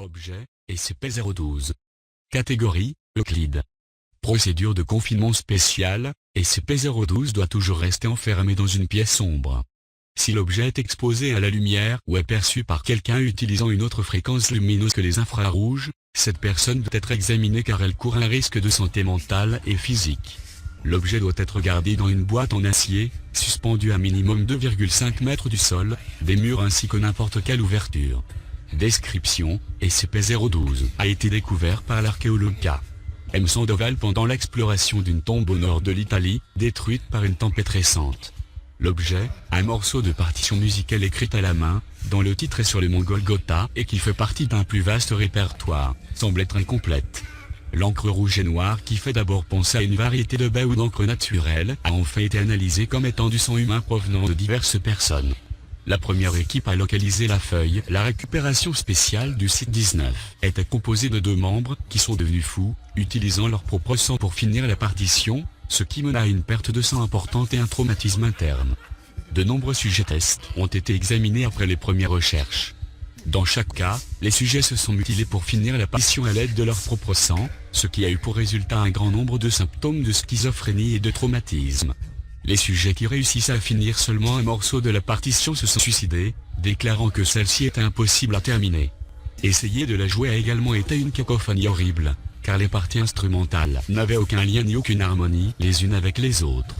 Objet, SCP-012. Catégorie, Euclide. Procédure de confinement spéciale, SCP-012 doit toujours rester enfermé dans une pièce sombre. Si l'objet est exposé à la lumière ou est perçu par quelqu'un utilisant une autre fréquence lumineuse que les infrarouges, cette personne doit être examinée car elle court un risque de santé mentale et physique. L'objet doit être gardé dans une boîte en acier, suspendue à minimum 2,5 mètres du sol, des murs ainsi que n'importe quelle ouverture. Description, SCP-012 a été découvert par l'archéologue K. M. Sandoval pendant l'exploration d'une tombe au nord de l'Italie, détruite par une tempête récente. L'objet, un morceau de partition musicale écrite à la main, dont le titre est sur le mont Golgotha et qui fait partie d'un plus vaste répertoire, semble être incomplète. L'encre rouge et noire qui fait d'abord penser à une variété de baies ou d'encre naturelle a enfin été analysée comme étant du sang humain provenant de diverses personnes. La première équipe a localisé la feuille. La récupération spéciale du site 19 était composée de 2 membres qui sont devenus fous, utilisant leur propre sang pour finir la partition, ce qui mena à une perte de sang importante et un traumatisme interne. De nombreux sujets tests ont été examinés après les premières recherches. Dans chaque cas, les sujets se sont mutilés pour finir la partition à l'aide de leur propre sang, ce qui a eu pour résultat un grand nombre de symptômes de schizophrénie et de traumatisme. Les sujets qui réussissent à finir seulement un morceau de la partition se sont suicidés, déclarant que celle-ci était impossible à terminer. Essayer de la jouer a également été une cacophonie horrible, car les parties instrumentales n'avaient aucun lien ni aucune harmonie les unes avec les autres.